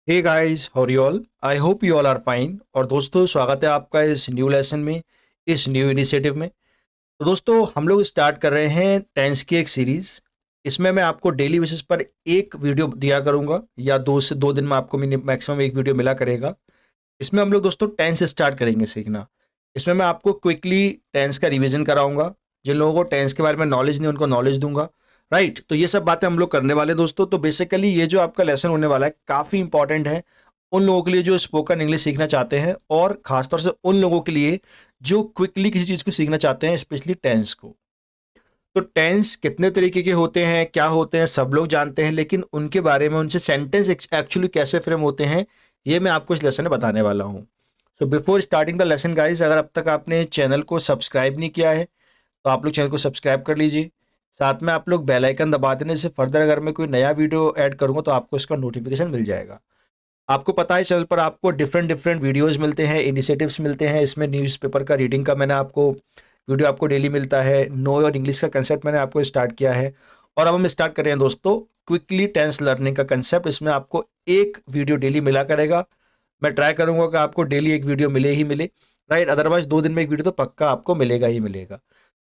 Hey guys, how are you all? I hope you all are fine. और दोस्तों, स्वागत है आपका इस न्यू लेसन में, इस न्यू इनिशिएटिव में। तो दोस्तों, हम लोग स्टार्ट कर रहे हैं टेंस की एक सीरीज। इसमें मैं आपको डेली बेसिस पर एक वीडियो दिया करूंगा, या 2 से 2 दिन में आपको मैक्सिमम एक वीडियो मिला करेगा। इसमें हम लोग दोस्तों टेंस स्टार्ट करेंगे सीखना। इसमें मैं आपको क्विकली टेंस का रिवीजन कराऊंगा। जिन लोगों को टेंस के बारे में नॉलेज नहीं, उनको नॉलेज दूंगा। राइट, तो ये सब बातें हम लोग करने वाले दोस्तों। तो बेसिकली ये जो आपका लेसन होने वाला है काफ़ी इंपॉर्टेंट है उन लोगों के लिए जो स्पोकन इंग्लिश सीखना चाहते हैं, और खासतौर से उन लोगों के लिए जो क्विकली किसी चीज़ को सीखना चाहते हैं, स्पेशली टेंस को। तो टेंस कितने तरीके के होते हैं, क्या होते हैं, सब लोग जानते हैं, लेकिन उनके बारे में, उनसे सेंटेंस एक्चुअली कैसे फ्रेम होते हैं, ये मैं आपको इस लेसन में बताने वाला हूँ। So before starting the lesson guys, अगर अब तक आपने चैनल को सब्सक्राइब नहीं किया है तो आप लोग चैनल को सब्सक्राइब कर लीजिए। साथ में आप लोग बेल आइकन दबा देने से फर्दर अगर मैं कोई नया वीडियो ऐड करूँगा तो आपको इसका नोटिफिकेशन मिल जाएगा। आपको पता है चैनल पर आपको डिफरेंट डिफरेंट वीडियोस मिलते हैं, इनिशिएटिव्स मिलते हैं। इसमें न्यूज़पेपर का रीडिंग का मैंने आपको वीडियो आपको डेली मिलता है। नो और इंग्लिश का कंसेप्ट मैंने आपको स्टार्ट किया है। और अब हम स्टार्ट कर रहे हैं दोस्तों क्विकली टेंस लर्निंग का कंसेप्ट। इसमें आपको एक वीडियो डेली मिला करेगा। मैं ट्राई करूंगा कि आपको डेली एक वीडियो मिले ही मिले। राइट, अदरवाइज 2 दिन में एक वीडियो तो पक्का आपको मिलेगा ही मिलेगा।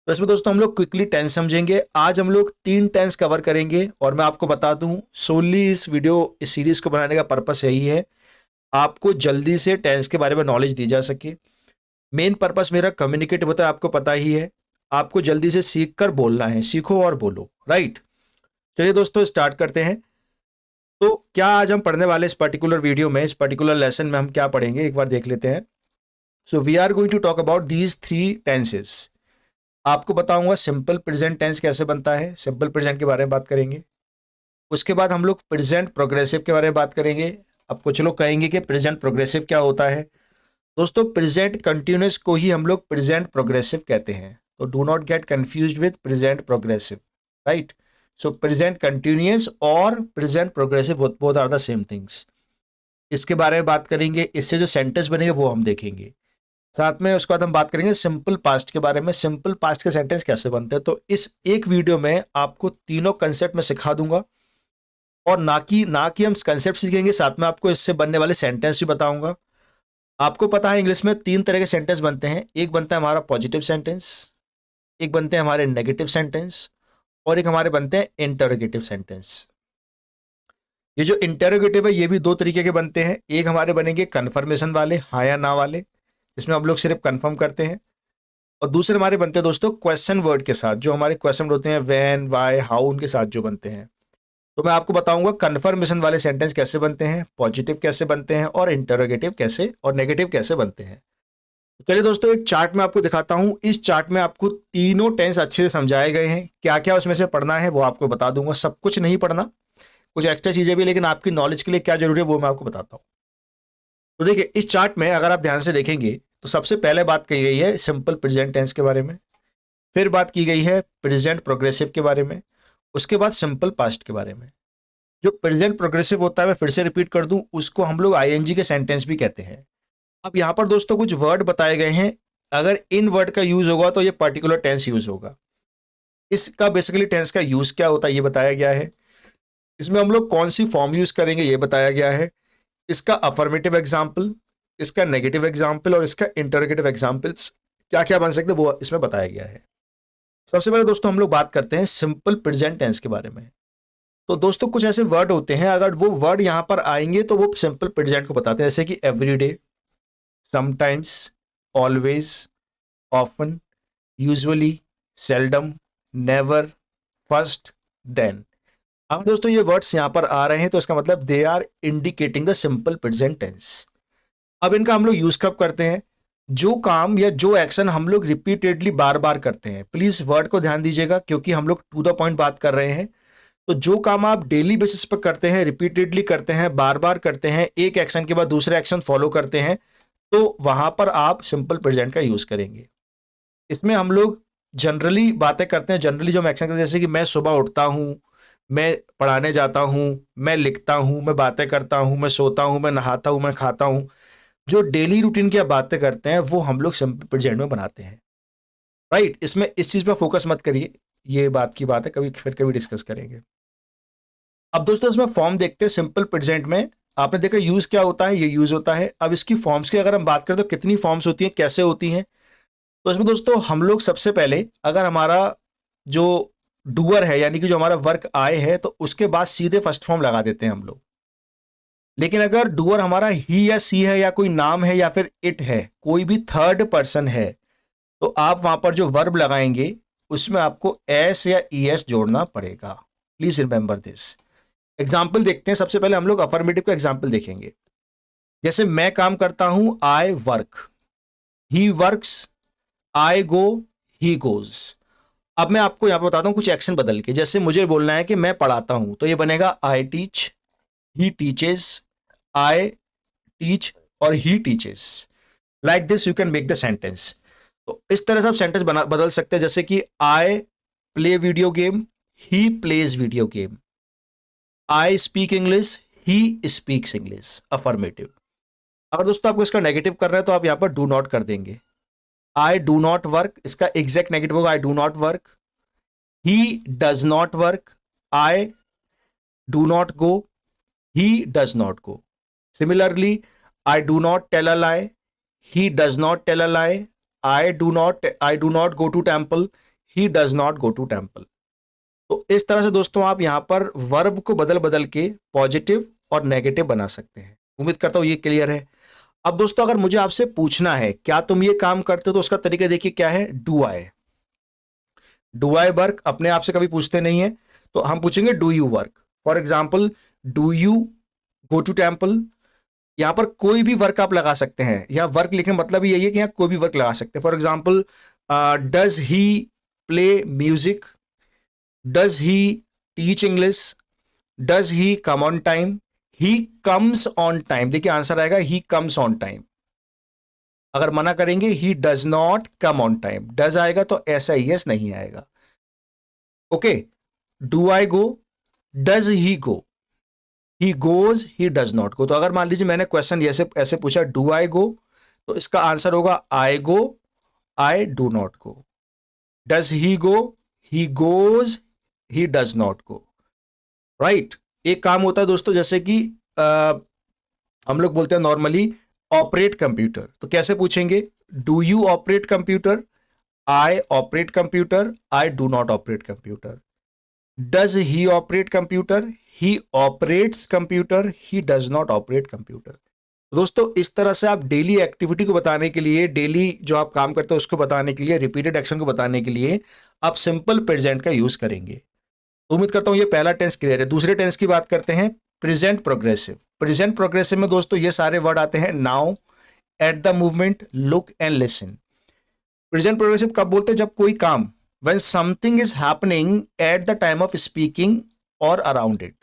तो इसमें दोस्तों हम लोग क्विकली टेंस समझेंगे। आज हम लोग 3 टेंस कवर करेंगे, और मैं आपको बता दूं सोनली इस सीरीज को बनाने का पर्पस यही है, आपको जल्दी से टेंस के बारे में नॉलेज दी जा सके। मेन पर्पस मेरा कम्युनिकेट होता है, आपको पता ही है। आपको जल्दी से सीख कर बोलना है, सीखो और बोलो। राइट, चलिए दोस्तों स्टार्ट करते हैं। तो क्या आज हम पढ़ने वाले इस पर्टिकुलर वीडियो में, इस पर्टिकुलर लेसन में हम क्या पढ़ेंगे, एक बार देख लेते हैं। So we are going to talk about these 3 tenses. आपको बताऊंगा सिंपल प्रेजेंट टेंस कैसे बनता है, सिंपल प्रेजेंट के बारे में बात करेंगे। उसके बाद हम लोग प्रेजेंट प्रोग्रेसिव के बारे में बात करेंगे। अब कुछ लोग कहेंगे कि प्रेजेंट प्रोग्रेसिव क्या होता है। दोस्तों, प्रेजेंट कंटिन्यूस को ही हम लोग प्रेजेंट प्रोग्रेसिव कहते हैं। तो do not get confused with present progressive. Right, so present continuous और present progressive both are the same things. इसके बारे में बात करेंगे। इससे जो सेंटेंस बनेंगे वो हम देखेंगे। साथ में उसके बाद हम बात करेंगे सिंपल पास्ट के बारे में, सिंपल पास्ट के सेंटेंस कैसे बनते हैं। तो इस एक वीडियो में आपको तीनों कंसेप्ट में सिखा दूंगा, और ना कि हम कंसेप्ट सीखेंगे, साथ में आपको इससे बनने वाले सेंटेंस भी बताऊंगा। आपको पता है इंग्लिश में 3 तरह के सेंटेंस बनते हैं। एक बनता है हमारा पॉजिटिव सेंटेंस, एक बनते हैं हमारे नेगेटिव सेंटेंस, और एक हमारे बनते हैं इंटरोगेटिव सेंटेंस। ये जो इंटरोगेटिव है ये भी 2 तरीके के बनते हैं। एक हमारे बनेंगे कन्फर्मेशन वाले, हाँ या ना वाले, इसमें हम लोग सिर्फ कन्फर्म करते हैं। और दूसरे हमारे बनते हैं दोस्तों क्वेश्चन वर्ड के साथ, जो हमारे क्वेश्चन होते हैं व्हेन, व्हाई, हाउ, उनके साथ जो बनते हैं। तो मैं आपको बताऊंगा कन्फर्मेशन वाले सेंटेंस कैसे बनते हैं, पॉजिटिव कैसे बनते हैं, और इंटरोगेटिव कैसे और नेगेटिव कैसे बनते हैं। तो चलिए दोस्तों, एक चार्ट में आपको दिखाता हूं। इस चार्ट में आपको तीनों टेंस अच्छे से समझाए गए हैं। क्या क्या उसमें से पढ़ना है वो आपको बता दूंगा। सब कुछ नहीं पढ़ना, कुछ एक्स्ट्रा चीजें भी, लेकिन आपकी नॉलेज के लिए क्या जरूरी है वो मैं आपको बताता हूं। तो देखिए, इस चार्ट में अगर आप ध्यान से देखेंगे तो सबसे पहले बात की गई है सिंपल प्रेजेंट टेंस के बारे में, फिर बात की गई है प्रेजेंट प्रोग्रेसिव के बारे में, उसके बाद सिंपल पास्ट के बारे में। जो प्रेजेंट प्रोग्रेसिव होता है, मैं फिर से रिपीट कर दूं, उसको हम लोग आईएनजी के सेंटेंस भी कहते हैं। अब यहां पर दोस्तों कुछ वर्ड बताए गए हैं। अगर इन वर्ड का यूज होगा तो ये पर्टिकुलर टेंस यूज होगा। इसका बेसिकली टेंस का यूज क्या होता है ये बताया गया है। इसमें हम लोग कौन सी फॉर्म यूज करेंगे ये बताया गया है। इसका अफर्मेटिव एग्जाम्पल, इसका नेगेटिव एग्जाम्पल, और इसका इंटरोगेटिव एग्जाम्पल्स क्या क्या बन सकते हैं वो इसमें बताया गया है। सबसे पहले दोस्तों हम लोग बात करते हैं सिंपल प्रेजेंट टेंस के बारे में। तो दोस्तों कुछ ऐसे वर्ड होते हैं, अगर वो वर्ड यहां पर आएंगे तो वो सिंपल प्रेजेंट को बताते हैं, जैसे कि everyday, sometimes, always, often, usually, seldom, never, first, then. अब दोस्तों ये वर्ड्स यहां पर आ रहे हैं तो इसका मतलब they are indicating the simple present tense. अब इनका हम लोग यूज कब करते हैं, जो काम या जो एक्शन हम लोग रिपीटेडली बार बार करते हैं। प्लीज वर्ड को ध्यान दीजिएगा, क्योंकि हम लोग टू द पॉइंट बात कर रहे हैं। तो जो काम आप डेली बेसिस पर करते हैं, रिपीटेडली करते हैं, बार बार करते हैं, एक एक्शन के बाद दूसरे एक्शन फॉलो करते हैं, तो वहां पर आप सिंपल प्रेजेंट का यूज करेंगे। इसमें हम लोग जनरली बातें करते हैं, जनरली जो हम एक्शन करते हैं, जैसे कि मैं सुबह उठता हूं, मैं पढ़ाने जाता हूं, मैं लिखता हूं, मैं बातें करता हूं, मैं सोता हूं, मैं नहाता हूं, मैं खाता हूं। जो डेली रूटीन की आप बातें करते हैं वो हम लोग सिंपल प्रेजेंट में बनाते हैं। राइट, इसमें इस चीज पर फोकस मत करिए, ये बात की बात है, कभी फिर कभी डिस्कस करेंगे। अब दोस्तों इसमें फॉर्म देखते हैं सिंपल प्रेजेंट में। आपने देखा यूज क्या होता है, ये यूज होता है। अब इसकी फॉर्म्स की अगर हम बात करें तो कितनी फॉर्म्स होती हैं, कैसे होती हैं, तो इसमें दोस्तों हम लोग सबसे पहले अगर हमारा जो डूअर है यानी कि जो हमारा वर्क आए है तो उसके बाद सीधे फर्स्ट फॉर्म लगा देते हैं हम लोग। लेकिन अगर डूअर हमारा ही या सी है या कोई नाम है या फिर इट है, कोई भी थर्ड पर्सन है, तो आप वहां पर जो वर्ब लगाएंगे उसमें आपको एस या ई एस जोड़ना पड़ेगा। Please remember this. एग्जाम्पल देखते हैं। सबसे पहले हम लोग अफर्मेटिव का एग्जाम्पल देखेंगे। जैसे मैं काम करता हूं, आई work, he works, I go, he goes. अब मैं आपको यहां पर बताता हूं कुछ एक्शन बदल के। जैसे मुझे बोलना है कि मैं पढ़ाता हूं, तो ये बनेगा I teach, he teaches, I teach और he teaches. Like this you can make the sentence. तो इस तरह से आप सेंटेंस बदल सकते हैं। जैसे कि I play video game, he plays video game. I speak English, he speaks English. Affirmative. अगर दोस्तों आपको इसका नेगेटिव कर रहे हैं तो आप यहां पर डू नॉट कर देंगे। आई डू नॉट वर्क, इसका एग्जैक्ट नेगेटिव होगा I do not work. He does not work, I do not go, he does not go. Similarly, I do not tell a lie, he does not tell a lie. I do not go to temple, he does not go to temple. तो इस तरह से दोस्तों आप यहां पर verb को बदल बदल के पॉजिटिव और नेगेटिव बना सकते हैं। उम्मीद करता हूं ये क्लियर है। अब दोस्तों अगर मुझे आपसे पूछना है क्या तुम ये काम करते हो, तो उसका तरीका देखिए क्या है। डू आई वर्क अपने आप से कभी पूछते नहीं है, तो हम पूछेंगे do you work. For example, do you go to temple. यहां पर कोई भी वर्क आप लगा सकते हैं। यहां वर्क लिखने का मतलब यही है कि यहां कोई भी वर्क लगा सकते हैं। For example, does he play music, does he teach English, does he come on time, he comes on time. देखिए आंसर आएगा ही कम्स ऑन टाइम। अगर मना करेंगे ही does not come on time, does आएगा तो ऐसा ही यस नहीं आएगा। Okay, do I go, does he go, he goes, he does not गो। तो अगर मान लीजिए मैंने क्वेश्चन ऐसे पूछा डू आई गो, तो इसका आंसर होगा I go, I do not go. Does he go, he goes, he does not go. Right. एक काम होता है दोस्तों जैसे कि हम लोग बोलते हैं नॉर्मली ऑपरेट कंप्यूटर, तो कैसे पूछेंगे। Do you operate computer, I operate computer, I do not operate computer. Does he operate computer, he operates computer, he does not operate computer. दोस्तों इस तरह से आप डेली एक्टिविटी को बताने के लिए, डेली जो आप काम करते हैं उसको बताने के लिए, रिपीटेड एक्शन को बताने के लिए आप सिंपल प्रेजेंट का यूज करेंगे। उम्मीद करता हूं ये पहला टेंस क्लियर है। दूसरे टेंस की बात करते हैं, प्रेजेंट प्रोग्रेसिव। प्रेजेंट प्रोग्रेसिव में दोस्तों ये सारे वर्ड आते हैं now, at the movement, look and listen. Present progressive कब बोलते हैं, जब कोई काम, when something is happening at the time of speaking or around it।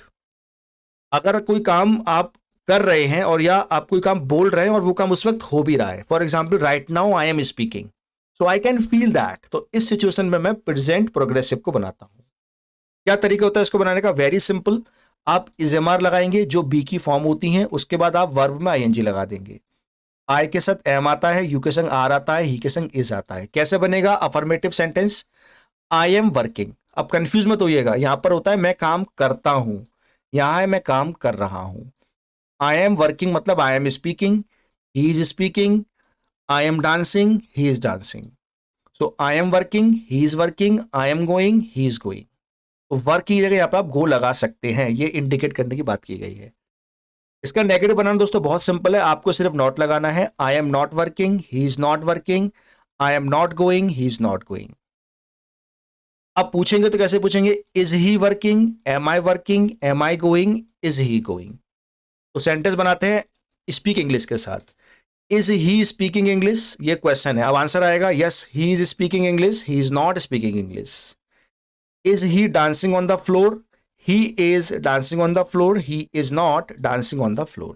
अगर कोई काम आप कर रहे हैं और या आप कोई काम बोल रहे हैं और वो काम उस वक्त हो भी रहा है। For example, right now I am speaking, so I can feel that. तो इस सिचुएशन में मैं प्रेजेंट प्रोग्रेसिव को बनाता हूं। क्या तरीका होता है इसको बनाने का, वेरी सिंपल। आप इजेमार लगाएंगे जो बी की फॉर्म होती हैं, उसके बाद आप वर्ब में आईएनजी लगा देंगे। आई के साथ एम आता है, यू के संग आर आता है, ही के संग इज आता है। कैसे बनेगा affirmative sentence, I am working. अब कंफ्यूज मत होइएगा, यहां पर होता है मैं काम करता हूं, यहां है मैं काम कर रहा हूं। आई एम वर्किंग मतलब I am speaking, he is speaking, I am dancing, he is dancing. So I am working, he is working, I am going, he is going. तो वर्क की जगह यहां पर आप गो लगा सकते हैं, ये इंडिकेट करने की बात की गई है। इसका नेगेटिव बनाना दोस्तों बहुत सिंपल है, आपको सिर्फ नॉट लगाना है। I am not working, he is not working, I am not going, he is not going. अब पूछेंगे तो कैसे पूछेंगे, is he working, am I working, am I going, is he going. तो सेंटेंस बनाते हैं स्पीक इंग्लिश के साथ। इज ही स्पीकिंग इंग्लिश, ये क्वेश्चन है। अब आंसर आएगा yes he is speaking English, he is not speaking English. Is he dancing on the floor, he is dancing on the floor, he is not dancing on the floor.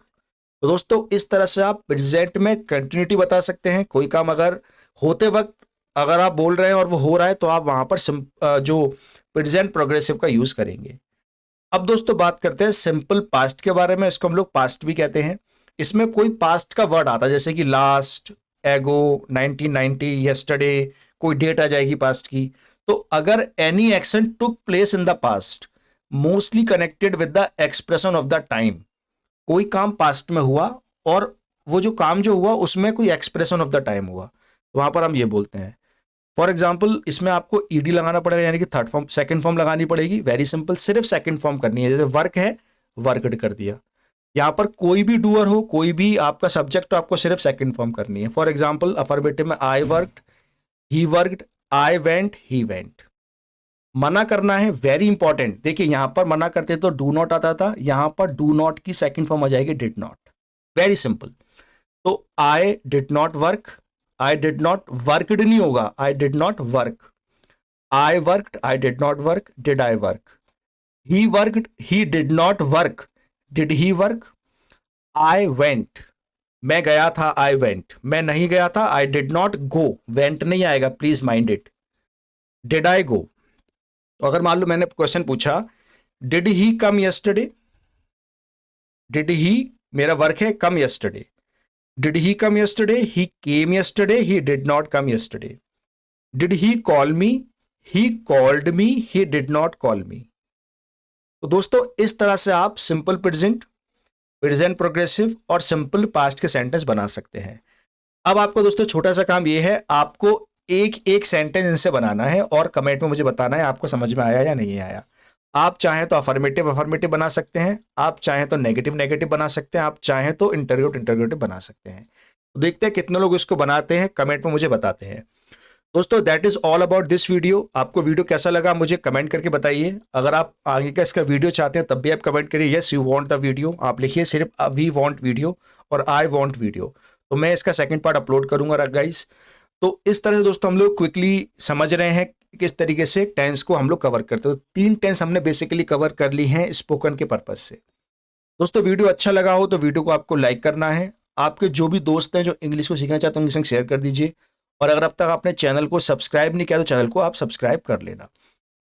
तो दोस्तों इस तरह से आप present में continuity बता सकते हैं। कोई काम अगर होते वक्त अगर आप बोल रहे हैं और वो हो रहा है तो आप वहां पर जो प्रेजेंट प्रोग्रेसिव का यूज करेंगे। अब दोस्तों बात करते हैं सिंपल पास्ट के बारे में, इसको हम लोग पास्ट भी कहते हैं। इसमें कोई पास्ट का वर्ड आता है जैसे कि लास्ट, एगो, 1990, यस्टरडे, कोई डेट आ जाएगी पास्ट की। तो अगर any action took place in the past mostly connected with the expression of the time, कोई काम पास्ट में हुआ और वो जो काम जो हुआ उसमें कोई एक्सप्रेशन ऑफ द टाइम हुआ, तो वहां पर हम ये बोलते हैं। फॉर एग्जाम्पल इसमें आपको ईडी लगाना पड़ेगा, यानी कि थर्ड फॉर्म सेकंड फॉर्म लगानी पड़ेगी। वेरी सिंपल, सिर्फ सेकंड फॉर्म करनी है। जैसे वर्क है, वर्कड कर दिया। यहाँ पर कोई भी डूअर हो, कोई भी आपका सब्जेक्ट हो, आपको सिर्फ सेकंड फॉर्म करनी है। फॉर एग्जाम्पल अफर्मेटिव में I worked, he worked, I went, he went. मना करना है, वेरी इंपॉर्टेंट। देखिए यहां पर मना करते तो डू नॉट आता था, यहां पर डू नॉट की सेकंड फॉर्म आ जाएगी डिड नॉट। Very simple. तो I did not work, I did not worked नहीं होगा, I did not work. I worked, I did not work, did I work. He worked, he did not work, did he work. I went, मैं गया था, I went. मैं नहीं गया था, I did not go, went नहीं आएगा, please mind it. Did I गो। तो अगर मान लो मैंने क्वेश्चन पूछा did he come yesterday, did he मेरा वर्क है कम yesterday, did he come yesterday, he came yesterday, he did not come yesterday. Did he call me, he called me, he did not call मी। तो दोस्तों इस तरह से आप simple present, present progressive और simple past के sentence बना सकते हैं। अब आपको दोस्तों छोटा सा काम ये है, आपको एक एक सेंटेंस इनसे बनाना है और कमेंट में मुझे बताना है आपको समझ में आया या नहीं आया। आप चाहें तो अफर्मेटिव अफर्मेटिव बना सकते हैं, आप चाहें तो नेगेटिव नेगेटिव बना सकते हैं, आप चाहें तो इंटररोगेटिव इंटररोगेटिव बना सकते हैं। तो देखते हैं कितने लोग इसको बनाते हैं, कमेंट में मुझे बताते हैं। दोस्तों that is all about this video. आपको वीडियो कैसा लगा मुझे कमेंट करके बताइए। अगर आप आगे का इसका वीडियो चाहते हैं तब भी आप कमेंट करिए, yes you want the video. आप लिखिए सिर्फ वी वांट वीडियो और आई वांट वीडियो, तो मैं इसका सेकंड पार्ट अपलोड करूंगा गाइस। तो इस तरह से दोस्तों हम लोग क्विकली समझ रहे हैं किस तरीके से टेंस को हम लोग कवर करते हैं। तो 3 टेंस हमने बेसिकली कवर कर ली हैं स्पोकन के पर्पज से। दोस्तों वीडियो अच्छा लगा हो तो वीडियो को आपको लाइक करना है। आपके जो भी दोस्त हैं जो इंग्लिश को सीखना चाहते हैं उनके संग शेयर कर दीजिए। और अगर अब तक आपने चैनल को सब्सक्राइब नहीं किया तो चैनल को आप सब्सक्राइब कर लेना।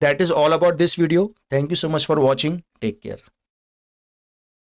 That is all about this video. Thank you so much for watching. Take care.